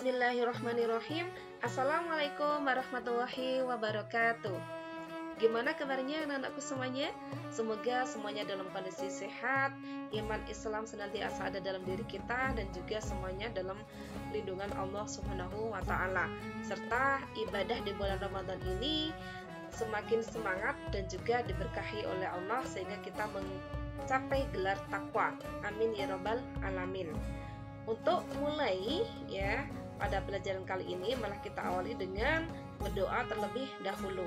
Bismillahirrahmanirrahim. Assalamualaikum warahmatullahi wabarakatuh. Gimana kabarnya anak-anakku semuanya? Semoga semuanya dalam kondisi sehat, iman Islam senantiasa ada dalam diri kita, dan juga semuanya dalam lindungan Allah Subhanahu wa Ta'ala. Serta ibadah di bulan Ramadan ini semakin semangat dan juga diberkahi oleh Allah sehingga kita mencapai gelar takwa. Amin ya rabbal alamin. Untuk mulai ya pada pelajaran kali ini malah kita awali dengan berdoa terlebih dahulu.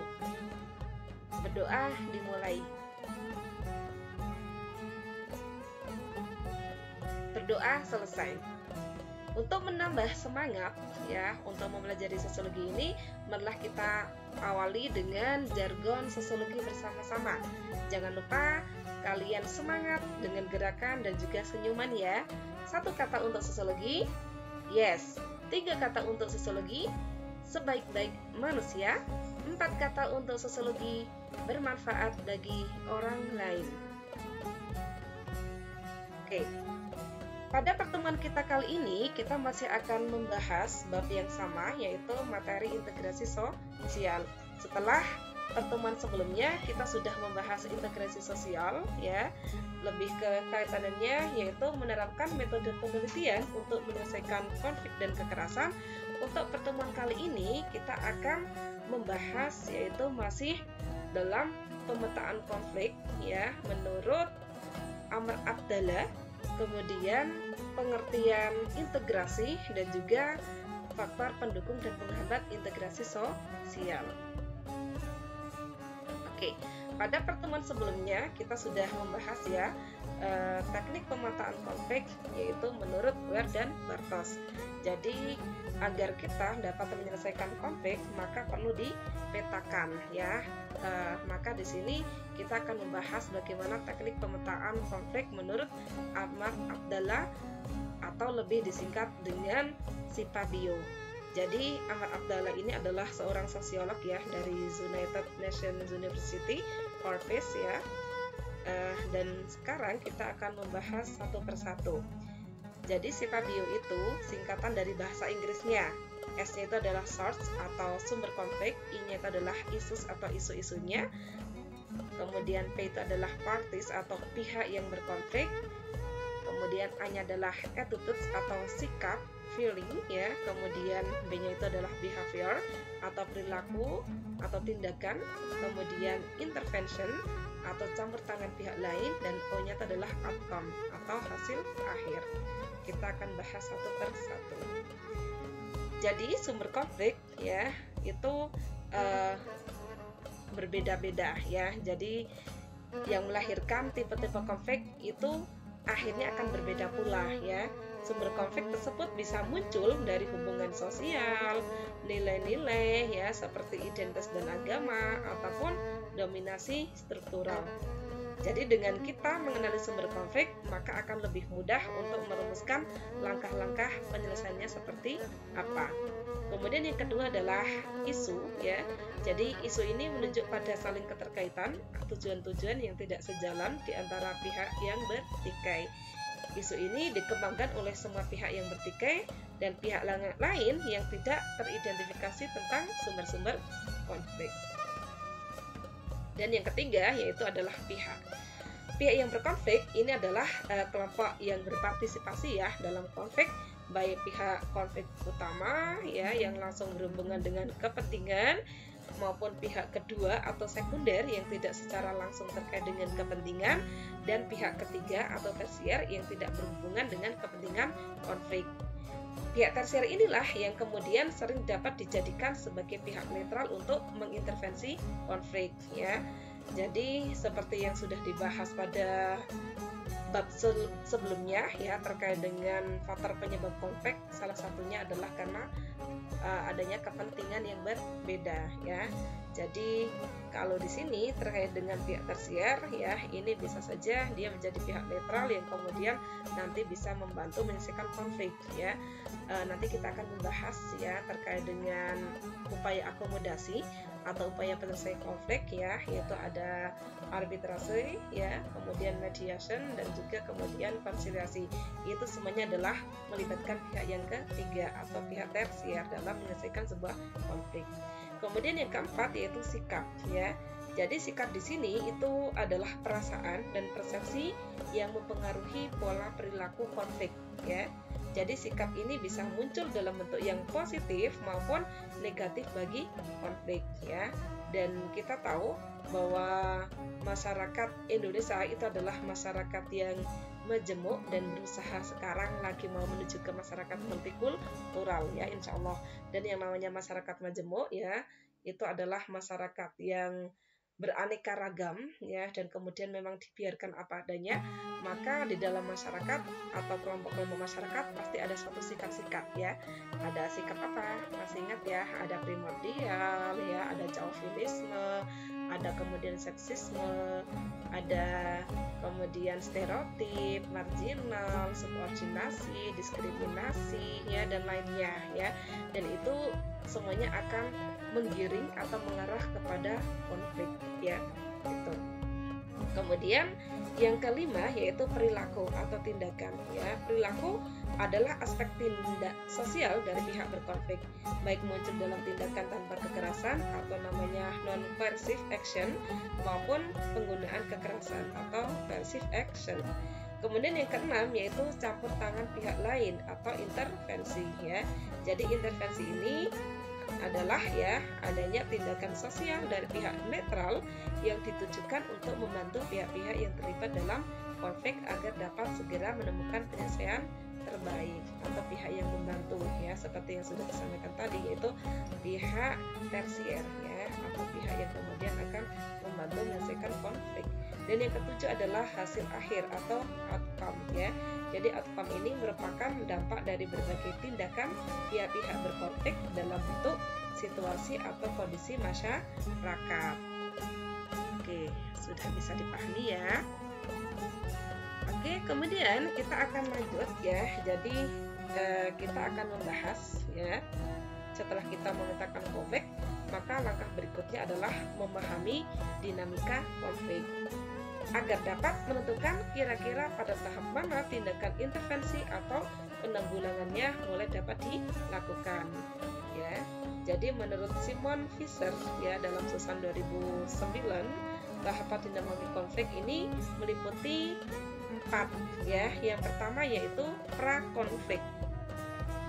Berdoa dimulai. Berdoa selesai. Untuk menambah semangat ya untuk mempelajari sosiologi ini, marilah kita awali dengan jargon sosiologi bersama-sama. Jangan lupa kalian semangat dengan gerakan dan juga senyuman ya. 1 kata untuk sosiologi, yes. 3 kata untuk sosiologi, sebaik-baik manusia. 4 kata untuk sosiologi, bermanfaat bagi orang lain. Oke. Pada pertemuan kita kali ini, kita masih akan membahas bab yang sama, yaitu materi integrasi sosial. Setelah pertemuan sebelumnya, kita sudah membahas integrasi sosial, ya, lebih ke kaitannya, yaitu menerapkan metode penelitian untuk menyelesaikan konflik dan kekerasan. Untuk pertemuan kali ini, kita akan membahas, yaitu masih dalam pemetaan konflik, ya, menurut Amr Abdallah. Kemudian pengertian integrasi dan juga faktor pendukung dan penghambat integrasi sosial. Oke, pada pertemuan sebelumnya kita sudah membahas ya teknik pemetaan konflik, yaitu menurut Ware dan Bartos. Jadi agar kita dapat menyelesaikan konflik maka perlu dipetakan ya. Maka di sini kita akan membahas bagaimana teknik pemetaan konflik menurut Amr Abdallah, atau lebih disingkat dengan Sipabio. Jadi Amr Abdallah ini adalah seorang sosiolog ya dari United Nations University Corpus ya. Dan sekarang kita akan membahas satu persatu. Jadi Sipabio itu singkatan dari bahasa Inggrisnya. S-nya itu adalah source atau sumber konflik, I-nya itu adalah issues atau isu-isunya. Kemudian P itu adalah parties atau pihak yang berkonflik. Kemudian A-nya adalah attitudes atau sikap, feeling ya. Kemudian B-nya itu adalah behavior atau perilaku atau tindakan. Kemudian intervention atau campur tangan pihak lain, dan O-nya itu adalah outcome atau hasil akhir. Kita akan bahas satu per satu. Jadi sumber konflik ya itu berbeda-beda ya. Jadi yang melahirkan tipe-tipe konflik itu akhirnya akan berbeda pula ya. Sumber konflik tersebut bisa muncul dari hubungan sosial, nilai-nilai ya seperti identitas dan agama, ataupun dominasi struktural. Jadi dengan kita mengenali sumber konflik, maka akan lebih mudah untuk merumuskan langkah-langkah penyelesaiannya seperti apa. Kemudian yang kedua adalah isu ya. Jadi isu ini menunjuk pada saling keterkaitan, tujuan-tujuan yang tidak sejalan di antara pihak yang bertikai. Isu ini dikembangkan oleh semua pihak yang bertikai dan pihak lain yang tidak teridentifikasi tentang sumber-sumber konflik. Dan yang ketiga yaitu adalah pihak. Pihak yang berkonflik ini adalah kelompok yang berpartisipasi ya dalam konflik, baik pihak konflik utama ya yang langsung berhubungan dengan kepentingan, maupun pihak kedua atau sekunder yang tidak secara langsung terkait dengan kepentingan, dan pihak ketiga atau tersier yang tidak berhubungan dengan kepentingan konflik. Pihak tersier inilah yang kemudian sering dapat dijadikan sebagai pihak netral untuk mengintervensi konflik ya. Jadi seperti yang sudah dibahas pada bab sebelumnya ya terkait dengan faktor penyebab konflik, salah satunya adalah karena adanya kepentingan yang berbeda ya. Jadi kalau di sini terkait dengan pihak tersier ya, ini bisa saja dia menjadi pihak netral yang kemudian nanti bisa membantu menyelesaikan konflik ya. Nanti kita akan membahas ya terkait dengan upaya akomodasi. atau upaya penyelesaian konflik ya, yaitu ada arbitrase ya, kemudian mediation dan juga kemudian konsiliasi. Itu semuanya adalah melibatkan pihak yang ketiga atau pihak tersier dalam menyelesaikan sebuah konflik. Kemudian yang keempat yaitu sikap ya. Jadi sikap di sini itu adalah perasaan dan persepsi yang mempengaruhi pola perilaku konflik ya. Jadi sikap ini bisa muncul dalam bentuk yang positif maupun negatif bagi konflik ya. Dan kita tahu bahwa masyarakat Indonesia itu adalah masyarakat yang majemuk dan berusaha sekarang lagi mau menuju ke masyarakat multikultural ya, insya Allah. Dan yang namanya masyarakat majemuk ya, itu adalah masyarakat yang beraneka ragam ya, dan kemudian memang dibiarkan apa adanya. Maka di dalam masyarakat atau kelompok-kelompok masyarakat pasti ada suatu sikap-sikap ya. Ada sikap apa? Masih ingat ya, ada primordial ya, ada chauvinisme, ada kemudian seksisme, ada kemudian stereotip, marginal, subordinasi, diskriminasi ya, dan lainnya ya. Dan itu semuanya akan menggiring atau mengarah kepada konflik ya, gitu. Kemudian yang kelima yaitu perilaku atau tindakan ya. Perilaku adalah aspek tindak sosial dari pihak berkonflik, baik muncul dalam tindakan tanpa kekerasan atau namanya non-coercive action maupun penggunaan kekerasan atau coercive action. Kemudian yang keenam yaitu campur tangan pihak lain atau intervensi ya. Jadi intervensi ini adalah ya adanya tindakan sosial dari pihak netral yang ditujukan untuk membantu pihak-pihak yang terlibat dalam konflik agar dapat segera menemukan penyelesaian terbaik, atau pihak yang membantu ya, seperti yang sudah disampaikan tadi, yaitu pihak tersier ya, atau pihak yang kemudian akan membantu menyelesaikan konflik. Dan yang ketujuh adalah hasil akhir atau outcome ya. Jadi outcome ini merupakan dampak dari berbagai tindakan pihak-pihak berkonflik dalam bentuk situasi atau kondisi masyarakat. Oke, sudah bisa dipahami ya. Oke, kemudian kita akan lanjut ya. Jadi kita akan membahas ya. Setelah kita memetakan konflik, maka langkah berikutnya adalah memahami dinamika konflik agar dapat menentukan kira-kira pada tahap mana tindakan intervensi atau penanggulangannya mulai dapat dilakukan ya. Jadi menurut Simon Fisher ya, dalam Susan 2009, tahapan dinamika konflik ini meliputi 4 ya. Yang pertama yaitu prakonflik.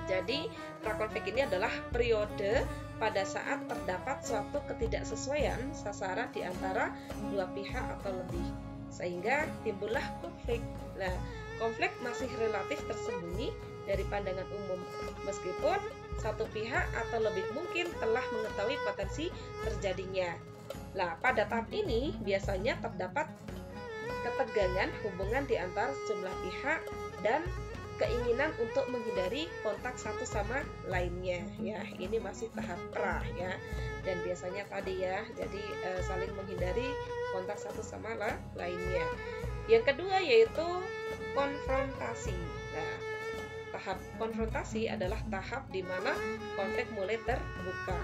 Jadi prakonflik ini adalah periode pada saat terdapat suatu ketidaksesuaian sasaran di antara dua pihak atau lebih, sehingga timbullah konflik. Nah, konflik masih relatif tersembunyi dari pandangan umum, meskipun satu pihak atau lebih mungkin telah mengetahui potensi terjadinya. Nah, pada tahap ini biasanya terdapat ketegangan hubungan di antara sejumlah pihak dan keinginan untuk menghindari kontak satu sama lainnya ya. Ini masih tahap pra ya, dan biasanya tadi ya, jadi saling menghindari kontak satu sama lainnya. Yang kedua yaitu konfrontasi. Nah, tahap konfrontasi adalah tahap di mana konflik mulai terbuka.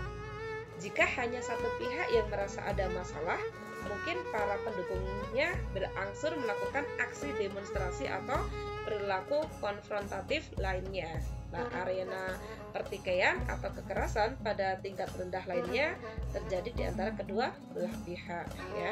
Jika hanya satu pihak yang merasa ada masalah, mungkin para pendukungnya berangsur melakukan aksi demonstrasi atau perilaku konfrontatif lainnya. Nah, arena pertikaian atau kekerasan pada tingkat rendah lainnya terjadi di antara kedua belah pihak ya.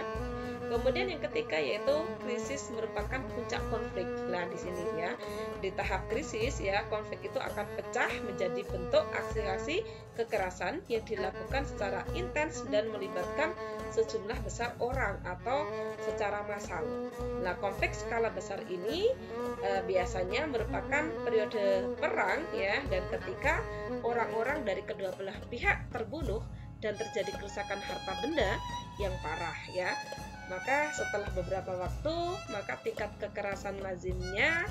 Kemudian yang ketiga yaitu krisis merupakan puncak konflik. Nah, di sini ya, di tahap krisis ya, konflik itu akan pecah menjadi bentuk aksi-aksi kekerasan yang dilakukan secara intens dan melibatkan sejumlah besar orang atau secara massal. Nah, konflik skala besar ini biasanya merupakan periode perang ya, dan ketika orang-orang dari kedua belah pihak terbunuh dan terjadi kerusakan harta benda yang parah ya. Maka setelah beberapa waktu, maka tingkat kekerasan lazimnya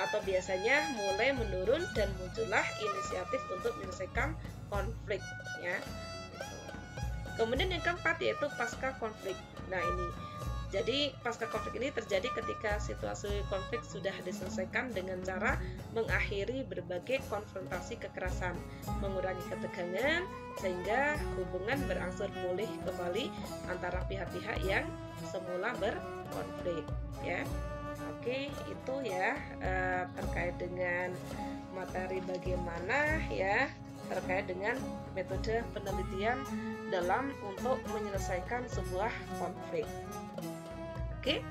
atau biasanya mulai menurun dan muncullah inisiatif untuk menyelesaikan konflik ya. Kemudian yang keempat yaitu pasca konflik. Nah, ini Jadi pasca konflik ini terjadi ketika situasi konflik sudah diselesaikan dengan cara mengakhiri berbagai konfrontasi kekerasan, mengurangi ketegangan, sehingga hubungan berangsur pulih kembali antara pihak-pihak yang semula berkonflik, ya. Oke, itu ya terkait dengan materi bagaimana ya terkait dengan metode penelitian dalam untuk menyelesaikan sebuah konflik. Oke,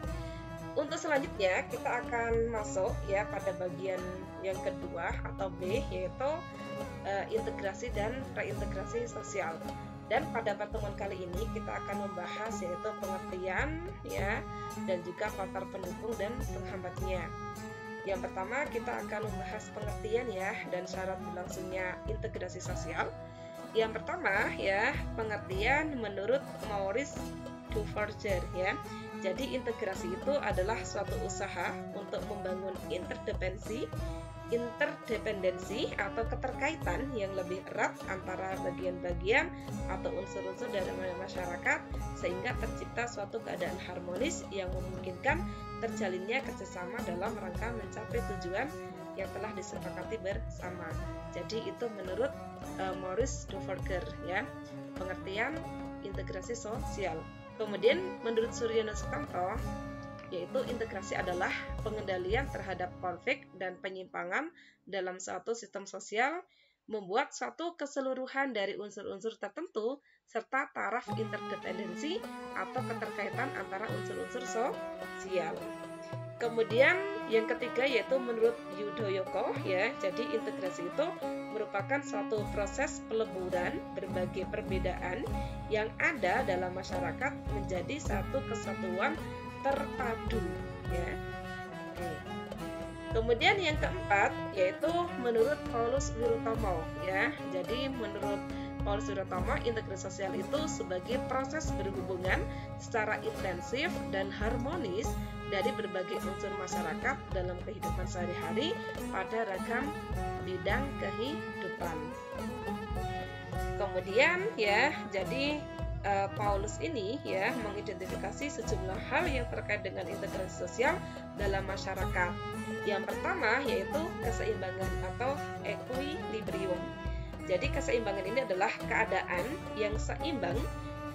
untuk selanjutnya kita akan masuk ya pada bagian yang kedua atau B, yaitu integrasi dan reintegrasi sosial. Dan pada pertemuan kali ini kita akan membahas yaitu pengertian ya dan juga faktor pendukung dan penghambatnya. Yang pertama kita akan membahas pengertian ya dan syarat berlangsungnya integrasi sosial. Yang pertama ya, pengertian menurut Maurice Duverger ya. Jadi integrasi itu adalah suatu usaha untuk membangun interdependensi atau keterkaitan yang lebih erat antara bagian-bagian atau unsur-unsur dari masyarakat sehingga tercipta suatu keadaan harmonis yang memungkinkan terjalinnya kerjasama dalam rangka mencapai tujuan yang telah disepakati bersama. Jadi itu menurut Maurice Duverger ya, pengertian integrasi sosial. Kemudian menurut Suryono Sukamto, yaitu integrasi adalah pengendalian terhadap konflik dan penyimpangan dalam suatu sistem sosial, membuat suatu keseluruhan dari unsur-unsur tertentu serta taraf interdependensi atau keterkaitan antara unsur-unsur sosial. Kemudian yang ketiga yaitu menurut Yudhoyono ya, jadi integrasi itu merupakan suatu proses peleburan berbagai perbedaan yang ada dalam masyarakat menjadi satu kesatuan terpadu ya. Oke. Kemudian yang keempat yaitu menurut Paulus Wirotomo ya. Jadi menurut Paulus Wirotomo, integrasi sosial itu sebagai proses berhubungan secara intensif dan harmonis dari berbagai unsur masyarakat dalam kehidupan sehari-hari pada ragam bidang kehidupan. Kemudian ya, jadi Paulus ini ya mengidentifikasi sejumlah hal yang terkait dengan integrasi sosial dalam masyarakat. Yang pertama yaitu keseimbangan atau equilibrium. Jadi keseimbangan ini adalah keadaan yang seimbang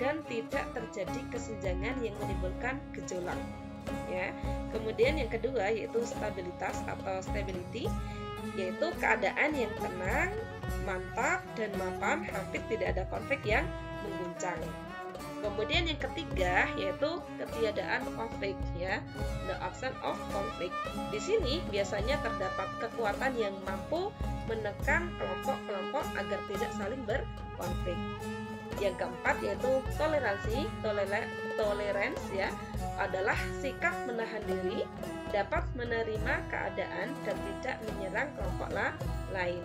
dan tidak terjadi kesenjangan yang menimbulkan gejolak. Ya. Kemudian yang kedua yaitu stabilitas atau stability, yaitu keadaan yang tenang, mantap dan mapan, hampir tidak ada konflik yang mengguncang. Kemudian yang ketiga yaitu ketiadaan konflik ya, the absence of conflict. Di sini biasanya terdapat kekuatan yang mampu menekan kelompok-kelompok agar tidak saling berkonflik. Yang keempat yaitu toleransi, tolerance ya, adalah sikap menahan diri, dapat menerima keadaan dan tidak menyerang kelompok lain.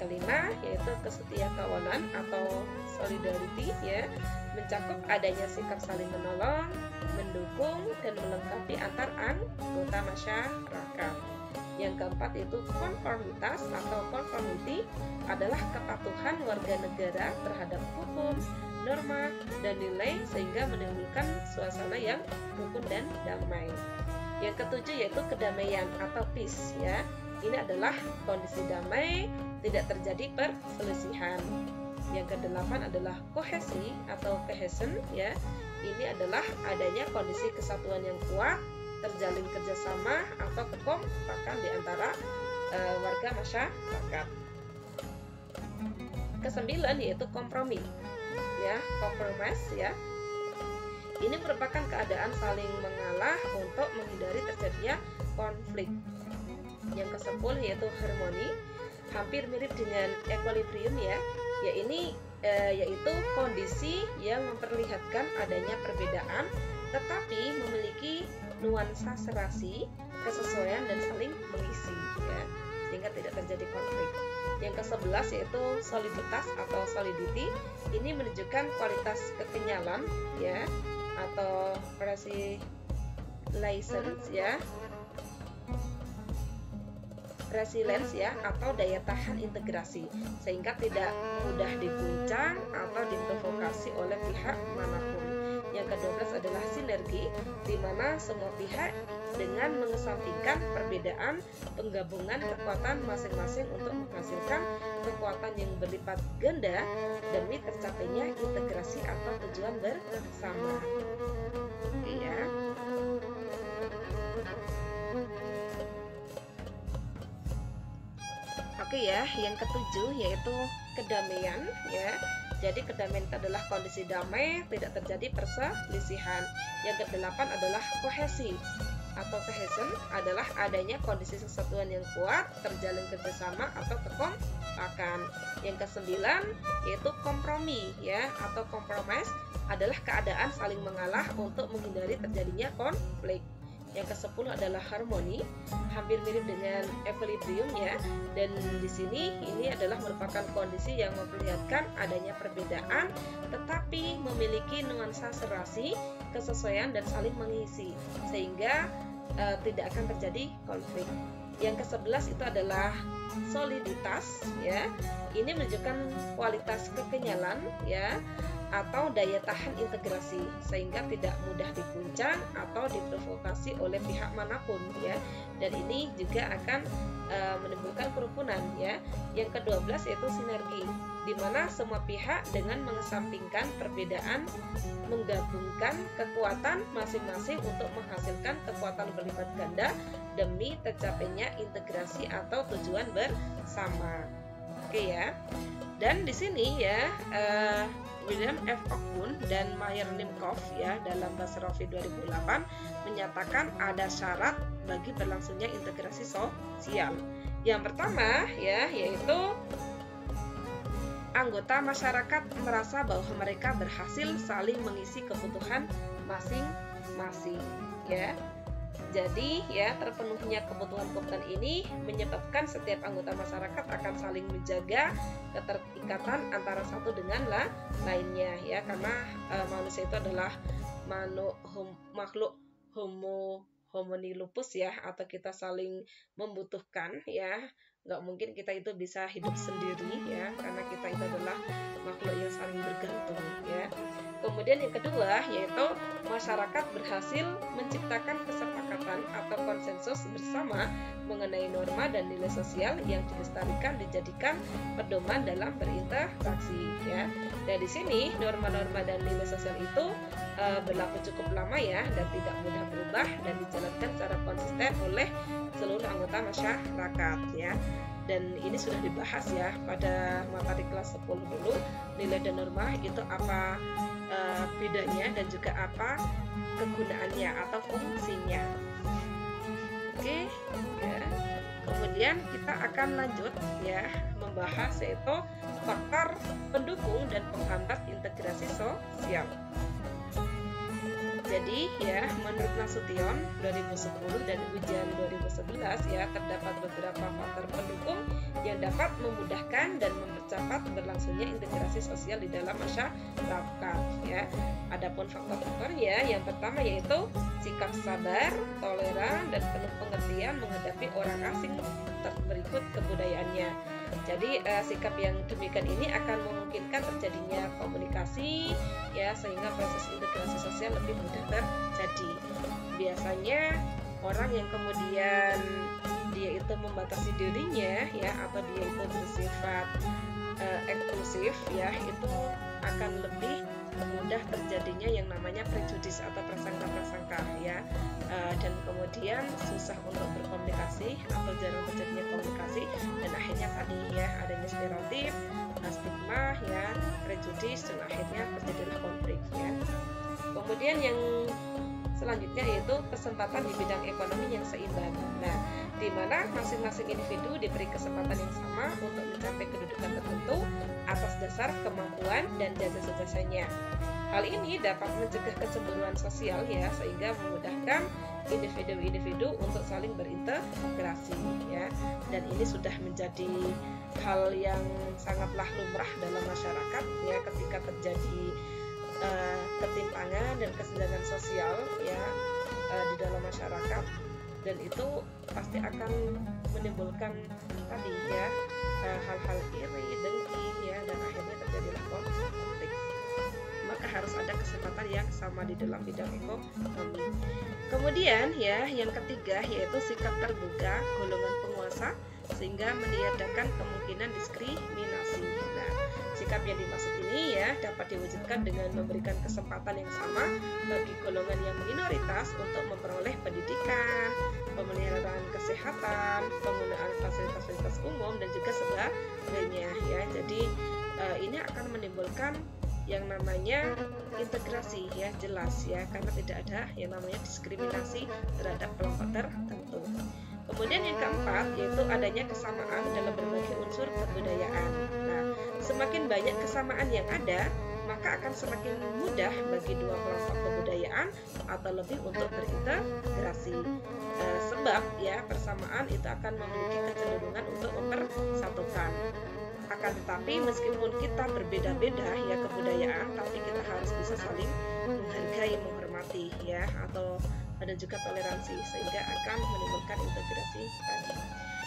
Kelima yaitu kesetiakawanan atau solidarity ya, mencakup adanya sikap saling menolong, mendukung dan melengkapi antar anggota masyarakat. Yang keempat itu konformitas atau conformity, adalah kepatuhan warga negara terhadap hukum, norma, dan nilai sehingga menimbulkan suasana yang rukun dan damai. Yang ketujuh yaitu kedamaian atau peace ya. Ini adalah kondisi damai, tidak terjadi perselisihan. Yang kedelapan adalah kohesi atau cohesion ya. Ini adalah adanya kondisi kesatuan yang kuat, terjalin kerjasama atau kekompakan di antara warga masyarakat. Kesembilan yaitu kompromi ya, compromise ya. Ini merupakan keadaan saling mengalah untuk menghindari terjadinya konflik. Yang ke-10 yaitu harmoni, hampir mirip dengan equilibrium ya. Yaitu kondisi yang memperlihatkan adanya perbedaan tetapi memiliki nuansa serasi, kesesuaian dan saling mengisi ya, sehingga tidak terjadi konflik. Yang ke-11 yaitu soliditas atau solidity. Ini menunjukkan kualitas kekenyalan ya, atau resilience ya, atau daya tahan integrasi sehingga tidak mudah diguncang atau diprovokasi oleh pihak manapun. Yang ke-12 adalah sinergi, di mana semua pihak dengan mengesampingkan perbedaan penggabungan kekuatan masing-masing untuk menghasilkan kekuatan yang berlipat ganda demi tercapainya integrasi atau tujuan bersama. Oke ya. Oke ya, yang ke-7 yaitu kedamaian ya. Jadi kedamaian itu adalah kondisi damai, tidak terjadi perselisihan. Yang ke-8 adalah kohesi atau cohesion, adalah adanya kondisi kesatuan yang kuat, terjalin kerjasama atau kekompakan. Yang ke-9 yaitu kompromi ya, atau compromise, adalah keadaan saling mengalah untuk menghindari terjadinya konflik. Yang ke-10 adalah harmoni, hampir mirip dengan equilibrium ya. Dan di sini ini adalah merupakan kondisi yang memperlihatkan adanya perbedaan tetapi memiliki nuansa serasi, kesesuaian dan saling mengisi sehingga tidak akan terjadi konflik. Yang ke-11 itu adalah soliditas ya. Ini menunjukkan kualitas kekenyalan ya, atau daya tahan integrasi sehingga tidak mudah diguncang atau diprovokasi oleh pihak manapun ya. Dan ini juga akan menimbulkan kerukunan ya. Yang ke-12 yaitu sinergi, di mana semua pihak dengan mengesampingkan perbedaan menggabungkan kekuatan masing-masing untuk menghasilkan kekuatan berlipat ganda demi tercapainya integrasi atau tujuan bersama. Oke ya. Dan di sini ya William F. Ogden dan Meyer Nimkov ya dalam Bahasa Rofi 2008 menyatakan ada syarat bagi berlangsungnya integrasi sosial. Yang pertama ya yaitu anggota masyarakat merasa bahwa mereka berhasil saling mengisi kebutuhan masing-masing ya. Jadi ya terpenuhnya kebutuhan-kebutuhan ini menyebabkan setiap anggota masyarakat akan saling menjaga keterikatan antara satu dengan lainnya ya, karena manusia itu adalah makhluk homini lupus ya, atau kita saling membutuhkan ya. Nggak mungkin kita itu bisa hidup sendiri ya, karena kita itu adalah makhluk yang saling bergantung ya. Kemudian yang kedua yaitu masyarakat berhasil menciptakan kesepakatan atau konsensus bersama mengenai norma dan nilai sosial yang dilestarikan dijadikan pedoman dalam berinteraksi ya. Dan di sini norma-norma dan nilai sosial itu berlaku cukup lama ya dan tidak mudah berubah dan dijalankan secara konsisten oleh seluruh anggota masyarakat ya. Dan ini sudah dibahas ya pada materi kelas 10 dulu, nilai dan norma itu apa bedanya dan juga apa kegunaannya atau fungsinya. Oke ya. Kemudian kita akan lanjut ya membahas yaitu faktor pendukung dan penghambat integrasi sosial. Jadi ya menurut Nasution 2010 dan ujian 2011 ya terdapat beberapa faktor pendukung yang dapat memudahkan dan mempercepat berlangsungnya integrasi sosial di dalam masyarakat ya. Adapun faktor-faktornya yang pertama yaitu sikap sabar, toleran dan penuh pengertian menghadapi orang asing berikut kebudayaannya. Jadi sikap yang demikian ini akan memungkinkan terjadinya komunikasi ya, sehingga proses integrasi sosial lebih mudah terjadi. Biasanya orang yang kemudian dia itu membatasi dirinya ya, atau dia itu bersifat eksklusif ya, itu akan lebih mudah terjadinya yang namanya prejudis atau prasangka-prasangka ya, dan kemudian susah untuk berkomunikasi atau jarang terjadinya komunikasi, dan akhirnya tadi ya adanya stereotip, stigma ya, prejudis, dan akhirnya terjadilah konflik ya. Kemudian yang selanjutnya yaitu kesempatan di bidang ekonomi yang seimbang. Nah, di mana masing-masing individu diberi kesempatan yang sama untuk mencapai kedudukan tertentu atas dasar kemampuan dan jasa-jasanya. Hal ini dapat mencegah kecemburuan sosial ya, sehingga memudahkan individu-individu untuk saling berintegrasi ya. Dan ini sudah menjadi hal yang sangatlah lumrah dalam masyarakat ya, ketika terjadi ketimpangan dan kesenjangan sosial ya di dalam masyarakat, dan itu pasti akan menimbulkan tadi ya hal-hal iri, dengki ya, dan akhirnya terjadilah konflik. maka harus ada kesempatan yang sama di dalam bidang ekonomi. Kemudian ya, yang ketiga yaitu sikap terbuka golongan penguasa sehingga meniadakan kemungkinan diskriminasi. Nah, sikap yang dimaksud ini ya dapat diwujudkan dengan memberikan kesempatan yang sama bagi golongan yang minoritas untuk memperoleh pendidikan, pemeliharaan kesehatan, penggunaan fasilitas-fasilitas umum dan juga sebagainya ya. Jadi ini akan menimbulkan yang namanya integrasi ya, jelas ya, karena tidak ada yang namanya diskriminasi terhadap kelompok tertentu. Kemudian yang keempat yaitu adanya kesamaan dalam berbagai unsur kebudayaan. Nah, semakin banyak kesamaan yang ada, maka akan semakin mudah bagi dua kelompok kebudayaan atau lebih untuk berintegrasi. Sebab ya persamaan itu akan memiliki kecenderungan untuk mempersatukan. Akan tetapi meskipun kita berbeda-beda ya kebudayaan, tapi kita harus bisa saling menghargai, menghormati ya, atau ada juga toleransi sehingga akan menimbulkan integrasi tadi.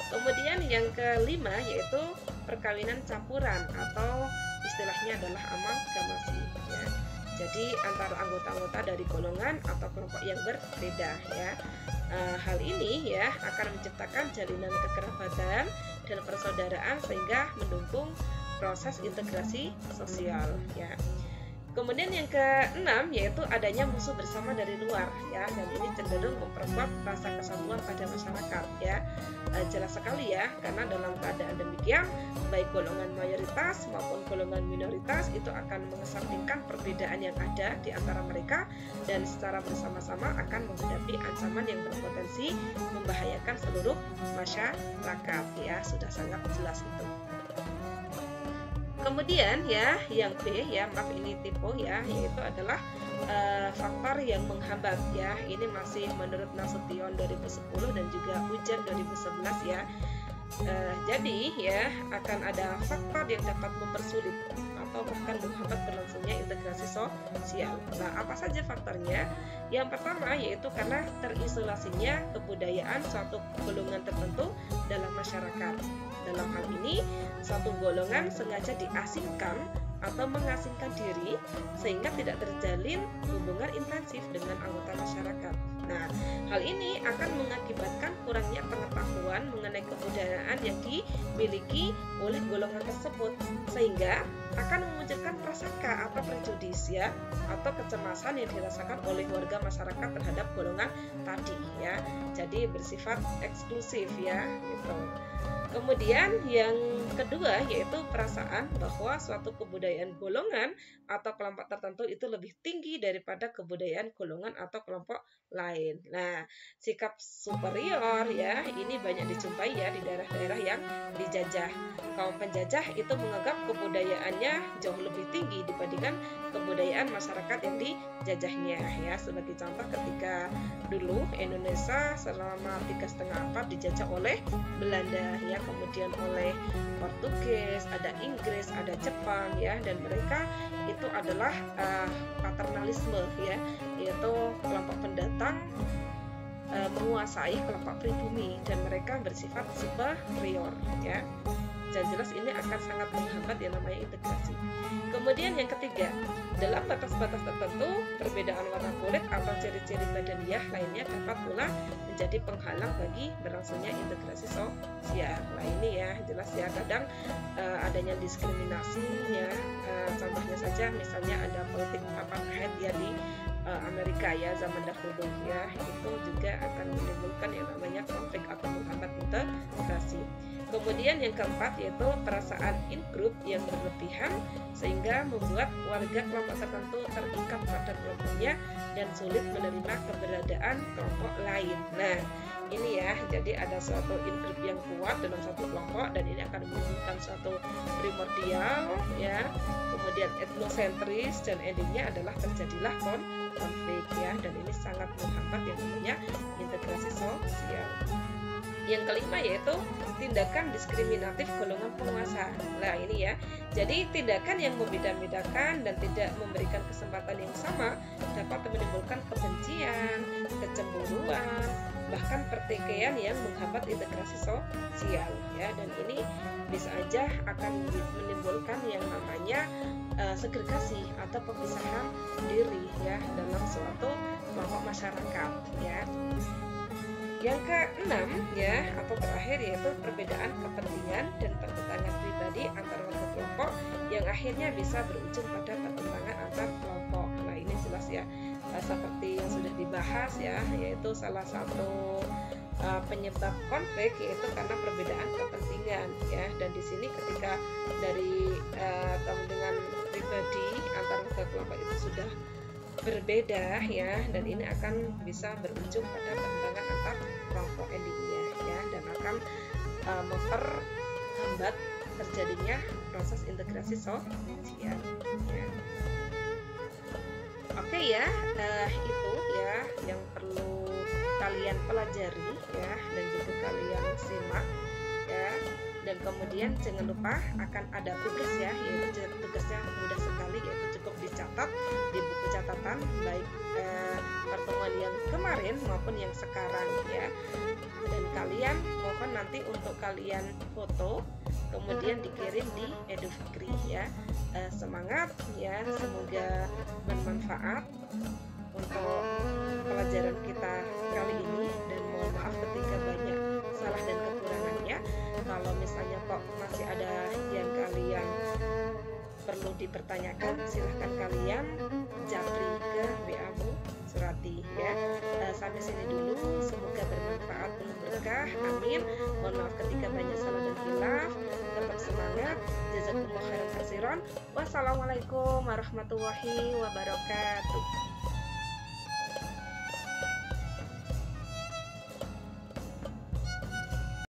Kemudian yang kelima yaitu perkawinan campuran atau istilahnya adalah amalgamasi ya. Jadi antara anggota-anggota dari golongan atau kelompok yang berbeda ya. Hal ini ya akan menciptakan jalinan kekerabatan dan persaudaraan sehingga mendukung proses integrasi sosial ya. Kemudian yang keenam yaitu adanya musuh bersama dari luar ya, dan ini cenderung memperkuat rasa kesatuan pada masyarakat ya. Jelas sekali ya, karena dalam keadaan demikian baik golongan mayoritas maupun golongan minoritas itu akan mengesampingkan perbedaan yang ada di antara mereka dan secara bersama-sama akan menghadapi ancaman yang berpotensi membahayakan seluruh masyarakat ya, sudah sangat jelas itu. Kemudian ya yang B ya, maaf ini tipe ya, yaitu adalah faktor yang menghambat ya. Ini masih menurut Nasution 2010 dan juga Ujian 2011 ya. Jadi ya akan ada faktor yang dapat mempersulit atau bahkan menghambat berlangsungnya integrasi sosial. Nah, apa saja faktornya? Yang pertama yaitu karena terisolasinya kebudayaan suatu golongan tertentu dalam masyarakat. Dalam hal ini, suatu golongan sengaja diasingkan atau mengasingkan diri sehingga tidak terjalin hubungan intensif dengan anggota masyarakat. Nah, hal ini akan mengakibatkan kurangnya pengetahuan mengenai kebudayaan yang dimiliki oleh golongan tersebut, sehingga akan memunculkan prasangka atau prejudis ya, atau kecemasan yang dirasakan oleh warga masyarakat terhadap golongan tadi ya. Jadi bersifat eksklusif ya, gitu. Kemudian yang kedua yaitu perasaan bahwa suatu kebudayaan golongan atau kelompok tertentu itu lebih tinggi daripada kebudayaan golongan atau kelompok lain. Nah, sikap superior ya ini banyak dijumpai ya di daerah-daerah yang dijajah. Kaum penjajah itu menganggap kebudayaannya jauh lebih tinggi dibandingkan kebudayaan masyarakat yang dijajahnya ya. Sebagai contoh ketika dulu Indonesia selama 3,5 abad dijajah oleh Belanda ya, kemudian oleh Portugis, ada Inggris, ada Jepang ya, dan mereka itu adalah paternalisme ya, yaitu kelompok pendatang menguasai kelompok pribumi dan mereka bersifat superior ya. Dan jelas ini akan sangat menghambat yang namanya integrasi. Kemudian yang ketiga, dalam batas-batas tertentu, perbedaan warna kulit atau ciri-ciri badaniah lainnya dapat pula menjadi penghalang bagi berlangsungnya integrasi sosial. Nah ini ya jelas ya, kadang adanya diskriminasi ya, contohnya saja misalnya ada politik apartheid ya di Amerika ya zaman dahulu ya, itu juga akan menimbulkan yang namanya konflik atau menghambat integrasi. Kemudian yang keempat yaitu perasaan in-group yang berlebihan sehingga membuat warga kelompok tertentu terikat pada kelompoknya dan sulit menerima keberadaan kelompok lain. Nah ini ya, jadi ada suatu in-group yang kuat dalam satu kelompok dan ini akan menimbulkan suatu primordial ya, kemudian etnosentris dan endingnya adalah terjadilah konflik ya, dan ini sangat menghambat yang namanya integrasi sosial. Yang kelima yaitu tindakan diskriminatif golongan penguasa. Nah ini ya, jadi tindakan yang membeda-bedakan dan tidak memberikan kesempatan yang sama dapat menimbulkan kebencian, kecemburuan, bahkan pertikaian yang menghambat integrasi sosial ya. Dan ini bisa aja akan menimbulkan yang namanya segregasi atau pemisahan diri ya dalam suatu kelompok masyarakat ya. Yang keenam ya atau terakhir yaitu perbedaan kepentingan dan pertentangan pribadi antar warga kelompok yang akhirnya bisa berujung pada pertentangan antar kelompok. Nah ini jelas ya, seperti yang sudah dibahas ya, yaitu salah satu penyebab konflik yaitu karena perbedaan kepentingan ya. Dan di sini ketika dari kepentingan pribadi antar warga kelompok itu sudah berbeda ya, dan ini akan bisa berujung pada pertentangan antar kelompok endingnya ya, dan akan memperhambat terjadinya proses integrasi sosial ya. Oke ya, itu ya yang perlu kalian pelajari ya, dan juga kalian simak ya. Dan kemudian jangan lupa akan ada tugas ya, yaitu tugasnya mudah sekali, yaitu cukup dicatat di buku catatan baik pertemuan yang kemarin maupun yang sekarang ya. Dan kalian mohon nanti untuk kalian foto kemudian dikirim di Edufikri ya. Semangat ya, semoga bermanfaat untuk pelajaran kita kali ini, dan mohon maaf ketika banyak salah dan kekurangannya. Kalau misalnya kok masih ada yang kalian perlu dipertanyakan, silahkan kalian japri ke WA-mu Surati ya. Sampai sini dulu, semoga bermanfaat penuh berkah, amin. Mohon maaf ketika banyak salah dan khilaf. Tetap semangat, jazakumullah khairan katsiran. Wassalamualaikum warahmatullahi wabarakatuh.